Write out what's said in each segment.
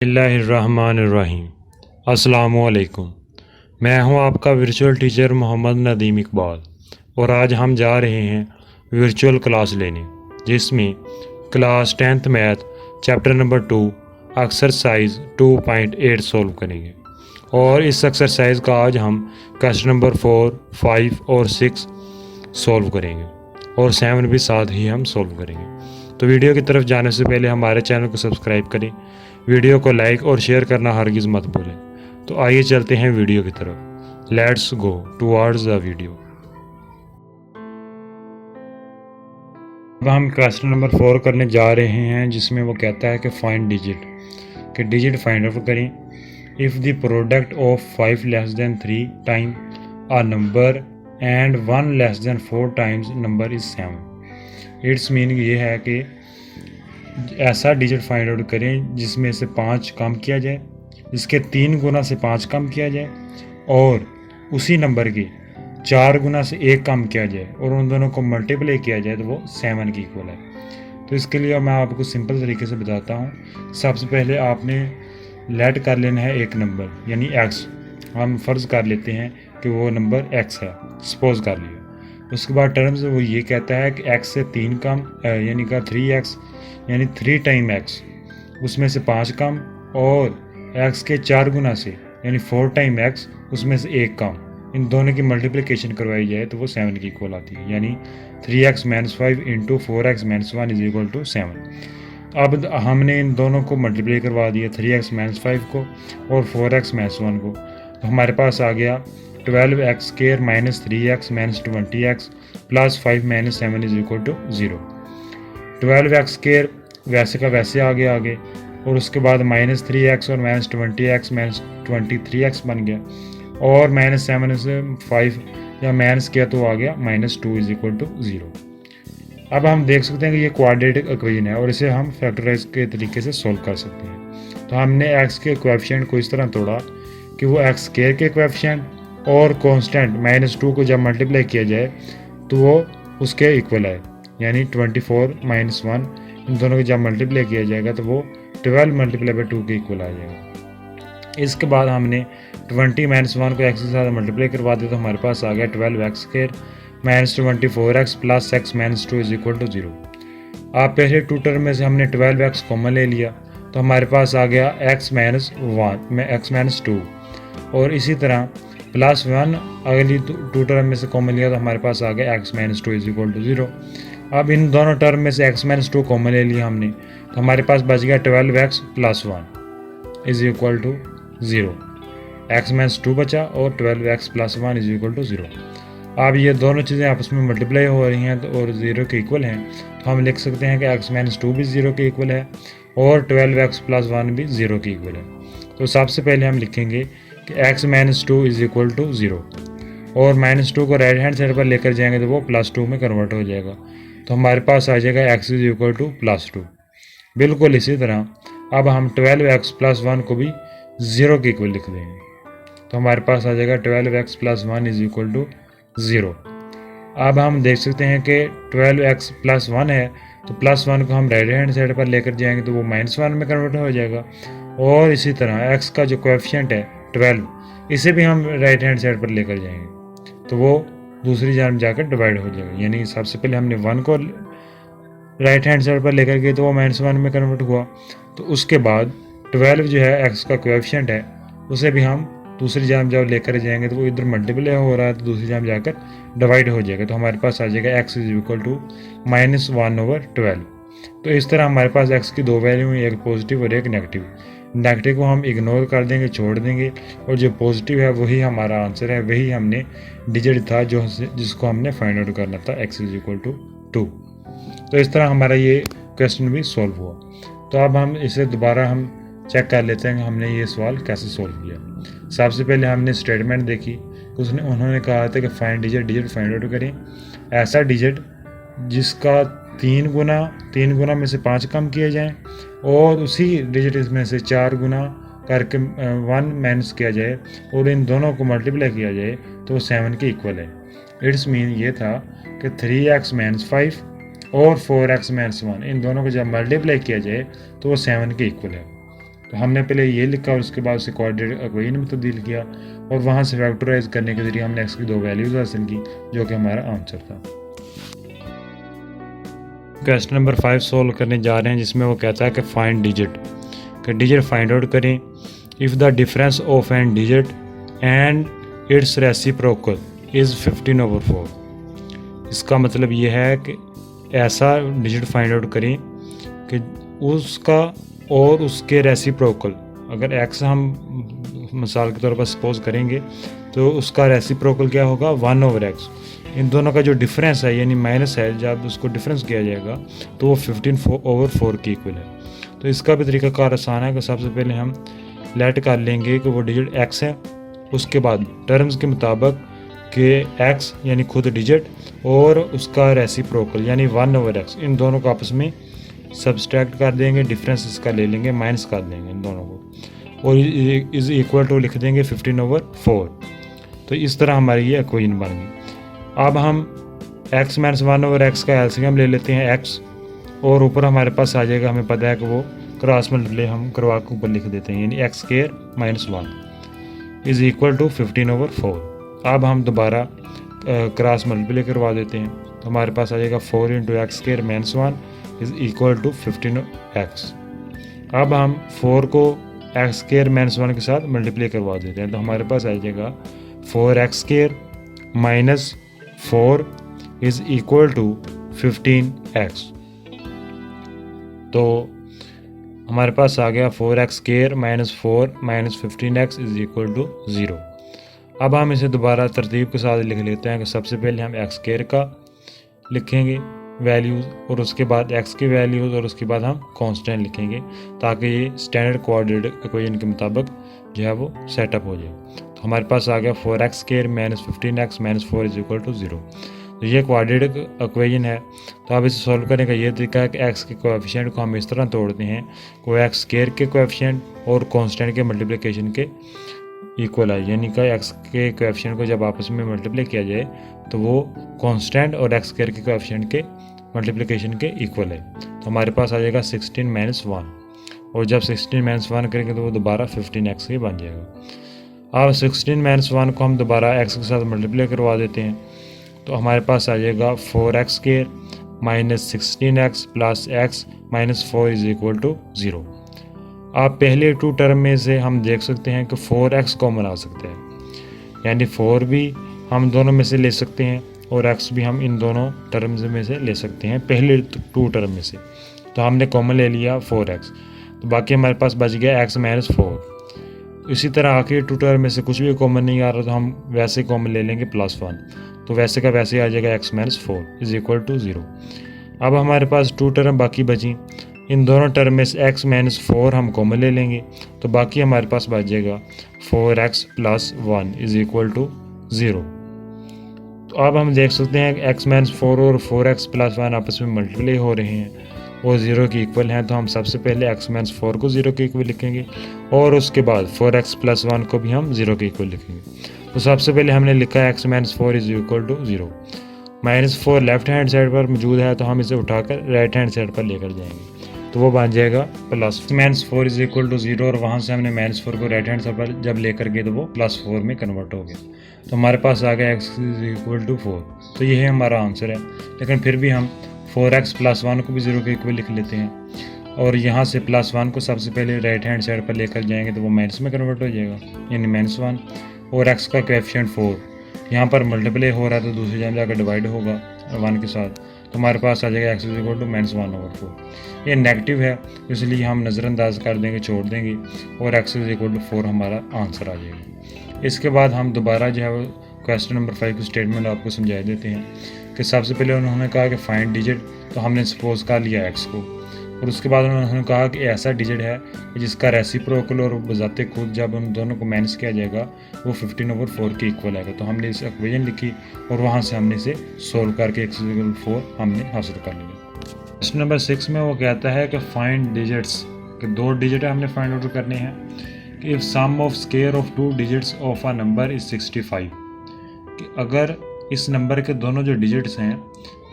बिस्मिल्लाहिर्रहमानिर्रहीम। अस्सलामुअलैकुम। मैं हूं आपका वर्चुअल टीचर मोहम्मद नदीम इकबाल और आज हम जा रहे हैं वर्चुअल क्लास लेने, जिसमें class 10th math chapter number 2 exercise 2.8 solve करेंगे। और इस एक्सरसाइज का आज हम क्वेश्चन नंबर 4, 5 और 6 सॉल्व करेंगे और 7 भी साथ ही हम सॉल्व करेंगे। तो वीडियो की तरफ जाने से पहले हमारे चैनल को सब्सक्राइब करें, वीडियो को लाइक और शेयर करना हरगिज़ मत भूलें। तो आइए चलते हैं वीडियो की तरफ। Let's go towards the video. अब हम क्वेश्चन नंबर 4 करने जा रहे हैं, जिसमें वो कहता है कि फाइंड डिजिट, कि डिजिट फाइंड आउट करें। If the product of 5 less than 3 time a number and 1 less than 4 times number is 7। It's meaning ये है कि ऐसा डिजिट फाइंड आउट करें जिसमें से 5 कम किया जाए, इसके 3 गुना से 5 कम किया जाए और उसी नंबर के 4 गुना से 1 कम किया जाए और उन दोनों को मल्टीप्लाई किया जाए तो वो 7 की इक्वल है। तो इसके लिए मैं आपको सिंपल तरीके से बताता हूँ। सबसे पहले आपने लेट कर लेना है एक नंबर, यानी x। हम फ़र्ज़ कर लेते हैं कि वो नंबर x है, सपोज कर लिया। उसके बाद टर्म्स वो ये कहता है कि x से 3 कम यानी का 3x, यानी 3 टाइम x, उसमें से 5 कम और x के 4 गुना से यानी 4 टाइम x, उसमें से 1 कम, इन दोनों की मल्टीप्लिकेशन करवाई जाए तो वो 7 की इक्वल आती है। यानी 3x - 5 into 4x - 1 is equal to 7। अब हमने इन दोनों को मल्टीप्लाई करवा दिया, 3x - 5 को और 4x - 1 को। तो हमारे पास आ गया 12x² - 3x - 20x plus 5 - 7 is equal to 0। 12x² वैसे का वैसे आगे और उसके बाद -3x और -20x -23x बन गया और -7 से 5 या माइनस किया तो आ गया -2 इज इक्वल टू 0। अब हम देख सकते हैं कि ये क्वाड्रेटिक इक्वेशन है और इसे हम फैक्टराइज के तरीके से सोल्व कर सकते हैं। तो हमने x के कोएफिशिएंट को इस तरह तोड़ा कि वो x² के कोएफिशिएंट और कांस्टेंट -2 को जब मल्टीप्लाई किया जाए तो वो उसके इक्वल है, यानी 24 - 1, इन दोनों को जब मल्टीप्लाई किया जाएगा तो वो 12 × 2 के इक्वल आ जाएगा। इसके बाद हमने 20 - 1 को x के साथ मल्टीप्लाई करवा दिया तो हमारे पास आ गया 12x² - 24x plus x - 2 is equal to 0। आप पहले 2 टर्म में से हमने 12x कॉमन ले लिया तो हमारे पास आ गया x - 2 और इसी तरह प्लस 1 अगली 2 टर्म में से कॉमन लिया तो हमारे पास आ गया x - 2 इज इक्वल टू 0। अब इन दोनों टर्म में से x - 2 कॉमन ले लिया हमने तो हमारे पास बच गया 12x + 1 is equal to 0। x - 2 बचा और 12x + 1 इज इक्वल टू 0। अब ये दोनों चीज़ें आपस में मल्टीप्लाई हो रही हैं और 0 के इक्वल हैं, तो हम लिख सकते हैं कि x - 2 भी 0 के इक्वल है और 12x + 1 भी 0 के इक्वल है। तो सबसे पहले हम लिखेंगे कि x - 2 इज इक्वल टू 0 और -2 को राइट हैंड साइड पर लेकर जाएंगे तो वो +2 में कन्वर्ट हो जाएगा। तो हमारे पास आ जाएगा x इज इक्वल टू +2। बिल्कुल इसी तरह अब हम 12x + 1 को भी 0 के इक्वल लिख देंगे तो हमारे पास आ जाएगा 12x + 1 इज इक्वल टू 0। अब हम देख सकते हैं कि 12x + 1 है तो +1 को हम राइट हैंड साइड पर लेकर जाएंगे तो वो -1 में कन्वर्ट हो जाएगा और इसी तरह x का जो कोएफिशिएंट है 12, इसे भी हम राइट हैंड साइड पर लेकर जाएंगे तो वो दूसरी जानब जाकर डिवाइड हो जाएगा। यानी सबसे पहले हमने 1 को राइट हैंड साइड पर लेकर गए तो वो -1 में कन्वर्ट हुआ, तो उसके बाद 12 जो है x का कोएफिशिएंट है उसे भी हम दूसरी जानब जब लेकर जाएंगे तो वो इधर मल्टीप्लाई हो रहा है तो दूसरी जानब जाकर डिवाइड हो जाएगा तो हमारे पास आ जाएगा x इज इक्वल टू -1/12। तो इस तरह हमारे पास x की 2 वैल्यू हैं, एक पॉजिटिव और एक नेगेटिव। नेगेटिव को हम इग्नोर कर देंगे, छोड़ देंगे, और जो पॉजिटिव है वही हमारा आंसर है, वही हमने डिजिट था जिसको हमने फाइंड आउट करना था, x इज इक्वल टू 2। तो इस तरह हमारा ये क्वेश्चन भी सॉल्व हुआ। तो अब हम इसे दोबारा हम चेक कर लेते हैं कि हमने ये सवाल कैसे सॉल्व किया। सबसे पहले हमने स्टेटमेंट देखी, उन्होंने कहा था कि फाइंड डिजिट फाइंड आउट करें ऐसा डिजिट जिसका 3 गुना में से 5 कम किए जाएं और उसी डिजिट में से 4 गुना करके 1 माइनस किया जाए और इन दोनों को मल्टीप्लाई किया जाए तो वो 7 के इक्वल है। इट्स मीन ये था कि 3x - 5 और 4x - 1 इन दोनों को जब मल्टीप्लाई किया जाए तो वो 7 के इक्वल है। तो हमने पहले ये लिखा और उसके बाद उसे कोऑर्डिनेट इक्वेशन में तब्दील किया और वहाँ से फैक्टराइज करने के जरिए हमने x की 2 वैल्यूज़ हासिल की जो कि हमारा आंसर था। क्वेश्चन नंबर 5 सॉल्व करने जा रहे हैं जिसमें वो कहता है कि फाइंड डिजिट, कि डिजिट फाइंड आउट करें if the difference of an digit and its reciprocal is 15/4। इसका मतलब ये है कि ऐसा डिजिट फाइंड आउट करें कि उसका और उसके रेसिप्रोकल, अगर x हम मिसाल के तौर पर सपोज करेंगे तो उसका रेसिप्रोकल क्या होगा 1/x। इन दोनों का जो डिफरेंस है यानी माइनस है, जब उसको डिफरेंस किया जाएगा तो वो 15/4 के इक्वल है। तो इसका भी तरीकाकार आसान है कि सबसे पहले हम लेट कर लेंगे कि वो डिजिट x है, उसके बाद टर्म्स के मुताबिक कि x यानी खुद डिजिट और उसका रेसिप्रोकल यानी 1/x, इन दोनों को आपस में सब्सट्रैक्ट कर देंगे, डिफरेंस इसका ले लेंगे, माइनस कर देंगे इन दोनों को और इज़ इक्वल टू लिख देंगे 15/4। तो इस तरह हमारी ये इक्वेशन बन गई। अब हम x - 1/x का एलसीएम ले लेते हैं x और ऊपर हमारे पास आ जाएगा, हमें पता है कि वो क्रॉस मल्टीप्लाई हम करवा के ऊपर लिख देते हैं यानी x² - 1 इज़ इक्वल टू 15/4। अब हम दोबारा क्रॉस मल्टीप्लाई करवा देते हैं तो हमारे पास आ जाएगा 4 × x² - 1 is equal to 15x। अब हम 4 को x² - 1 के साथ मल्टीप्लाई करवा देते हैं तो हमारे पास आ जाएगा 4x² - 4 is equal to 15x। तो हमारे पास आ गया 4x² - 4 - 15x is equal to 0। अब हम इसे दोबारा तरतीब के साथ लिख लेते हैं कि सबसे पहले हम x² का लिखेंगे वैल्यूज़ और उसके बाद x की वैल्यूज़ और उसके बाद हम कांस्टेंट लिखेंगे ताकि ये स्टैंडर्ड कोऑर्डिनेट इक्वेशन के मुताबिक जो है वो सेटअप हो जाए। तो हमारे पास आ गया 4x² - 15x - 4 is equal to 0। तो ये कोऑर्डिनेट इक्वेशन है। तो अब इसे सॉल्व करने का ये तरीका है कि x के कोएफिशिएंट को हम इस तरह तोड़ते हैं को x² के कोएफिशिएंट और कांस्टेंट के मल्टीप्लिकेशन के इक्वल है, यानी कि x के कोएफिशिएंट को जब आपस में मल्टीप्लाई किया जाए तो वो कांस्टेंट और x² के कोएफिशिएंट के मल्टीप्लिकेशन के इक्वल है। तो हमारे पास आ जाएगा 16 - 1 और जब 16 - 1 करेंगे तो वो दोबारा 15x ही बन जाएगा। अब 16 - 1 को हम दोबारा x के साथ मल्टीप्लाई करवा देते हैं तो हमारे पास आ जाएगा 4x² - 16x + x - 4 is equal to 0। आप पहले 2 टर्म में से हम देख सकते हैं कि 4x कॉमन आ सकते हैं, यानी 4 भी हम दोनों में से ले सकते हैं और x भी हम इन दोनों टर्म्स में से ले सकते हैं पहले 2 टर्म में से। तो हमने कॉमन ले लिया 4x, तो बाकी हमारे पास बच गया x - 4। इसी तरह आखिरी 2 टर्म में से कुछ भी कॉमन नहीं आ रहा तो हम वैसे कॉमन ले लेंगे +1, तो वैसे का वैसे आ जाएगा x - 4 इज़ इक्वल टू 0। अब हमारे पास 2 टर्म बाकी बची, इन दोनों टर्म में से x - 4 हम कॉमन ले लेंगे तो बाकी हमारे पास बच जाएगा 4x + 1 इज़ इक्वल टू 0। तो अब हम देख सकते हैं कि x - 4 और 4x + 1 आपस में मल्टीप्लाई हो रहे हैं और 0 के इक्वल हैं। तो हम सबसे पहले x - 4 को 0 के इक्वल लिखेंगे और उसके बाद 4x + 1 को भी हम 0 के इक्वल लिखेंगे। तो सबसे पहले हमने लिखा x - 4 is equal to 0। -4 left hand side पर मौजूद है तो हम इसे उठाकर राइट हैंड साइड पर लेकर जाएंगे तो वो बन जाएगा +4 इज़ इक्वल टू 0 और वहाँ से हमने -4 को राइट हैंड साइड पर जब लेकर गए तो वो +4 में कन्वर्ट हो गया। तो हमारे पास आ गया x इज़ इक्वल टू 4। तो ये हमारा आंसर है, लेकिन फिर भी हम 4x + 1 को भी 0 के इक्वल लिख लेते हैं और यहाँ से +1 को सबसे पहले राइट हैंड साइड पर लेकर जाएंगे तो वो माइनस में कन्वर्ट हो जाएगा यानी -1 और x का कोएफिशिएंट 4 यहाँ पर मल्टीप्लाई हो रहा है तो दूसरी जगह जाकर डिवाइड होगा 1 के साथ, तो हमारे पास आ जाएगा x इज़ इक्वल टू -1/4। ये नेगेटिव है इसलिए हम नज़रअंदाज कर देंगे, छोड़ देंगे और x इज़ इक्वल टू 4 हमारा आंसर आ जाएगा। इसके बाद हम दोबारा जो है वो क्वेश्चन नंबर 5 की स्टेटमेंट आपको समझा देते हैं कि सबसे पहले उन्होंने कहा कि फाइंड डिजिट, तो हमने सपोज कर लिया x को और उसके बाद उन्होंने कहा कि ऐसा डिजिट है जिसका रेसिप्रोकल और बजाते खुद जब उन दोनों को माइनस किया जाएगा वो 15/4 के इक्वल आएगा। तो हमने इस इक्वेशन लिखी और वहाँ से हमने इसे सोल्व करके x इक्वल 4 हमने हासिल कर लिया। क्वेश्चन नंबर 6 में वो कहता है कि फाइंड डिजिट्स के 2 डिजिट हमने फाइंड आउट करने हैं कि if sum of square of 2 digits of a number is 65, कि अगर इस नंबर के दोनों जो डिजिट्स हैं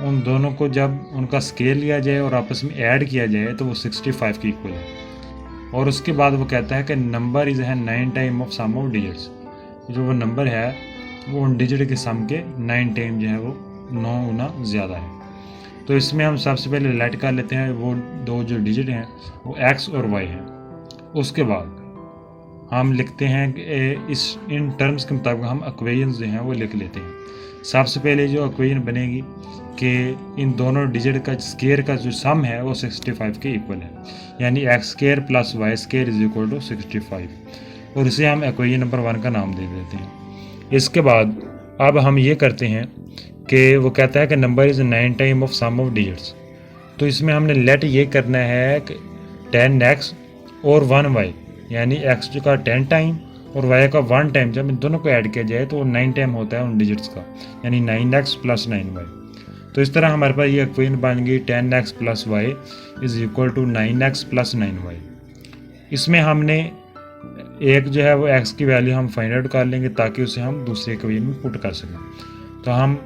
उन दोनों को जब उनका स्केल लिया जाए और आपस में ऐड किया जाए तो वो 65 के इक्वल है। और उसके बाद वो कहता है कि नंबर इज़ है 9 time of sum of digits, जो वो नंबर है वो उन डिजिट के सम के 9 टाइम जो है वो 9 गुना ज़्यादा है। तो इसमें हम सबसे पहले लेट कर लेते हैं वो दो जो डिजिट हैं वो x और y हैं। उसके बाद हम लिखते हैं कि इन टर्म्स के मुताबिक हम इक्वेशन जो हैं वो लिख लेते हैं। सबसे पहले जो इक्वेशन बनेगी कि इन दोनों डिजिट का स्केयर का जो सम है वो 65 के इक्वल है, यानी x square plus y square is equal to 65, और इसे हम इक्वेशन नंबर 1 का नाम दे देते हैं। इसके बाद अब हम ये करते हैं कि वो कहता है कि number is 9 time of sum of digits, तो इसमें हमने लेट ये करना है कि 10x और 1y, यानी x जो का 10 टाइम और y का 1 टाइम, जब इन दोनों को ऐड किया जाए तो वो 9 टाइम होता है उन डिजिट्स का, यानी 9x प्लस 9y। तो इस तरह हमारे पास ये इक्वेशन बन गई 10x plus y is equal to 9x plus 9y। इसमें हमने एक जो है वो x की वैल्यू हम फाइंड आउट कर लेंगे ताकि उसे हम दूसरे इक्वेशन में पुट कर सकें। तो हम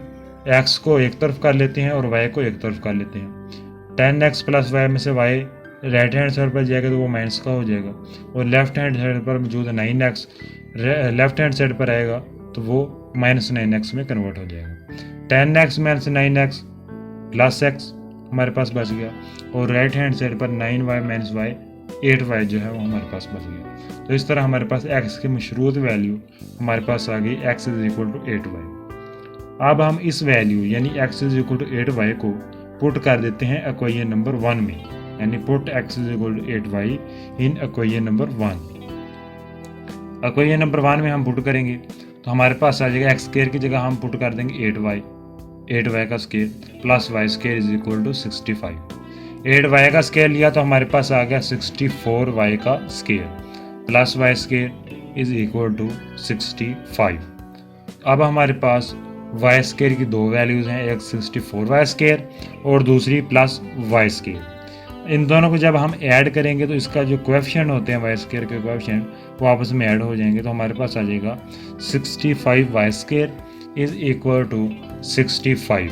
x को एक तरफ कर लेते हैं और y को एक तरफ कर लेते हैं। 10x प्लस y में से y राइट हैंड साइड पर जाएगा तो वो माइनस का हो जाएगा, और लेफ्ट हैंड साइड पर मौजूद 9x लेफ्ट हैंड साइड पर आएगा तो वो माइनस 9x में कन्वर्ट हो जाएगा। 10x minus 9x plus x हमारे पास बच गया, और राइट हैंड साइड पर 9y माइनस y 8y जो है वो हमारे पास बच गया। तो इस तरह हमारे पास x की मशरूत वैल्यू हमारे पास आ गई x is equal to 8y। अब हम इस वैल्यू यानी x is equal to 8y को पुट कर देते हैं इक्वेशन नंबर 1 में, यानी put x is equal to 8y in equation number 1। Equation number 1 में हम पुट करेंगे तो हमारे पास आ जाएगा x स्क्वायर की जगह हम पुट कर देंगे 8y का square plus y square is equal to 65। 8y का स्क्वायर लिया तो हमारे पास आ गया 64y का square plus y square is equal to 65। अब हमारे पास y स्क्वायर की दो वैल्यूज़ हैं, एक 64y स्क्वायर और दूसरी प्लस y स्क्वायर। इन दोनों को जब हम ऐड करेंगे तो इसका जो कोएफिशिएंट होते हैं y स्क्वायर के कोएफिशिएंट वो आपस में ऐड हो जाएंगे, तो हमारे पास आ जाएगा 65y square is equal to 65।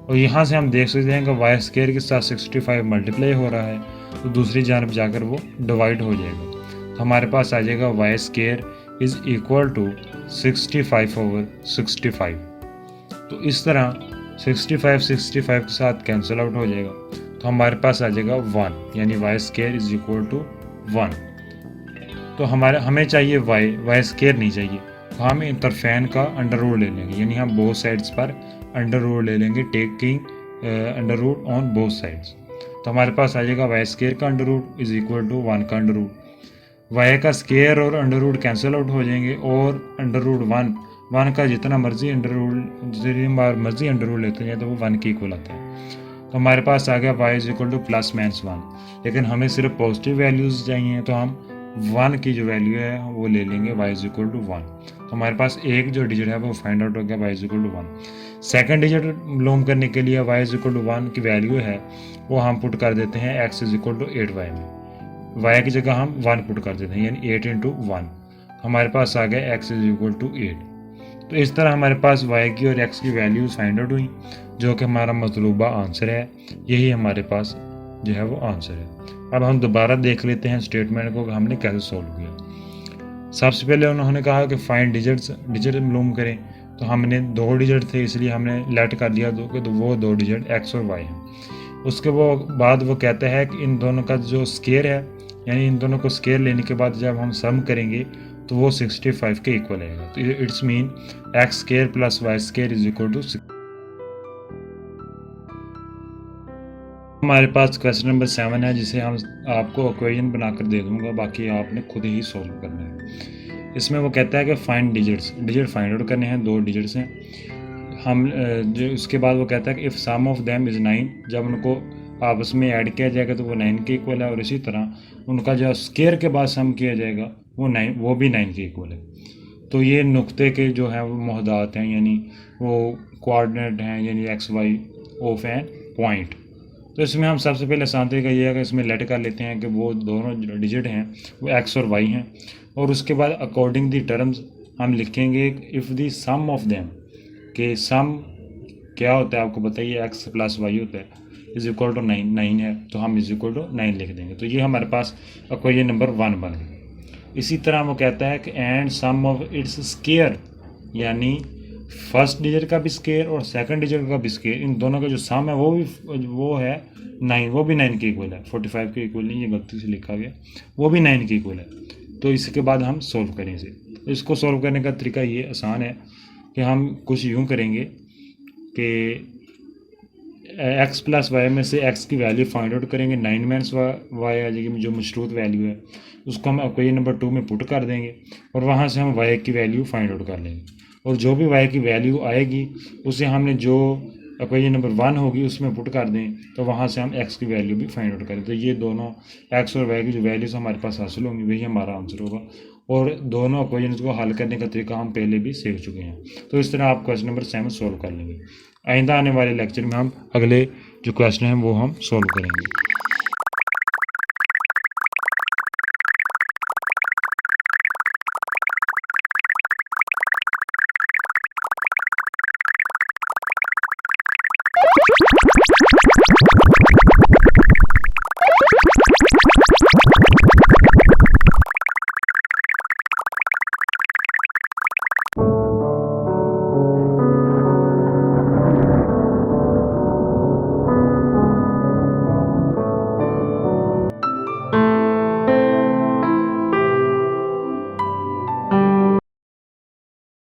और यहाँ से हम देख सकते हैं कि y स्क्वायर के साथ 65 मल्टीप्लाई हो रहा है तो दूसरी जानब जाकर वो डिवाइड हो जाएगा, तो हमारे पास आ जाएगा y square is equal to 65 over 65। तो इस तरह 65 के साथ कैंसिल आउट हो जाएगा, तो हमारे पास आ जाएगा 1, यानी y square is equal to 1। तो हमें चाहिए y स्क्वायर नहीं चाहिए, तो हम इन तरफैन का अंडर रूट ले लेंगे, यानी हम बोथ साइड्स पर अंडर रूट ले लेंगे, taking under root on both sides. तो हमारे पास आ जाएगा y स्क्वायर का under root is equal to 1 का अंडर रूट। y का स्क्वायर और अंडर रूट कैंसिल आउट हो जाएंगे, और अंडर रूट 1 का जितना मर्जी अंडर रूट लेते हैं तो वो 1 के इक्वल आता है। तो हमारे पास आ गया y is equal two plus minus 1, लेकिन हमें सिर्फ पॉजिटिव वैल्यूज़ चाहिए तो हम 1 की जो वैल्यू है वो ले लेंगे y इज इक्वल टू 1। तो हमारे पास एक जो डिजिट है वो फाइंड आउट हो गया y is equal to 1। Second digit मालूम करने के लिए y इज इक्वल टू 1 की वैल्यू है वो हम पुट कर देते हैं x is equal to 8y में, y की जगह हम 1 पुट कर देते हैं, यानी 8 इंटू 1। हमारे पास आ गया x इज इक्वल टू 8। तो इस तरह हमारे पास y की और x की वैल्यूज़ फाइंड आउट हुई, जो कि हमारा मतलूबा आंसर है। यही हमारे पास जो है वो आंसर है। अब हम दोबारा देख लेते हैं स्टेटमेंट को कि हमने कैसे सॉल्व किया। सबसे पहले उन्होंने कहा कि फाइंड डिजिट मालूम करें, तो हमने 2 डिजिट थे इसलिए हमने लेट कर दिया तो वो 2 डिजिट x और y हैं। उसके बाद वो कहता है कि इन दोनों का जो स्क्वायर है, यानी इन दोनों को स्क्वायर लेने के बाद जब हम सम करेंगे तो वो 65 के इक्वल आएगा। तो it's mean x square plus y square is equal to. हमारे पास क्वेश्चन नंबर 7 है, जिसे हम आपको इक्वेशन बनाकर दे दूंगा, बाकी आपने खुद ही सॉल्व करना है। इसमें वो कहता है कि फाइंड डिजिट फाइंड आउट करने हैं, 2 डिजिट्स हैं हम जो। उसके बाद वो कहता है कि if sum of them is 9, जब उनको आपस में ऐड किया जाएगा तो वो 9 के इक्वल है, और इसी तरह उनका जो स्क्वायर के बाद सम किया जाएगा वो भी 9 के इक्वल है। तो ये नुक्ते के जो हैं वो मोहदात हैं, यानी वो कोऑर्डिनेट हैं, यानी x y of an point. तो इसमें हम सबसे पहले आसान तरीका ये है कि इसमें लेट कर लेते हैं कि वो दोनों डिजिट हैं वो x और y हैं, और उसके बाद अकॉर्डिंग दी टर्म्स हम लिखेंगे if the sum of them, कि सम क्या होता है आपको बताइए, x प्लस y होता है, इज इक्वल टू 9, 9 है तो हम इज इक्वल टू 9 लिख देंगे। तो ये हमारे पास इक्वेशन नंबर 1 बन गई। इसी तरह वो कहता है कि and sum of its square, यानी फर्स्ट डिजिट का भी स्क्वायर और सेकंड डिजिट का भी स्क्वायर, इन दोनों का जो सम है वो है 9, वो भी 9 के इक्वल है। 45 के इक्वल नहीं, ये गलती से लिखा गया, वो भी 9 के इक्वल है। तो इसके बाद हम सोल्व करें इसे। तो इसको सोल्व करने का तरीका ये आसान है कि हम कुछ यूँ करेंगे कि x प्लस वाई में से x की वैल्यू फाइंड आउट करेंगे, 9 माइनस वाई आ जाएगी, जो मशरूत वैल्यू है उसको हम इक्वेशन नंबर 2 में पुट कर देंगे और वहाँ से हम y की वैल्यू फाइंड आउट कर लेंगे। और जो भी y की वैल्यू आएगी उसे हमने जो इक्वेशन नंबर 1 होगी उसमें पुट कर दें, तो वहाँ से हम x की वैल्यू भी फाइंड आउट करें। तो ये दोनों x और y की जो वैल्यूज़ हमारे पास हासिल होंगी वही हमारा आंसर होगा। और दोनों इक्वेशंस को हल करने का तरीका हम पहले भी सीख चुके हैं। तो इस तरह आप क्वेश्चन नंबर 7 सोल्व कर लेंगे। आइंदा आने वाले लेक्चर में हम अगले जो क्वेश्चन हैं वो हम सोल्व करेंगे।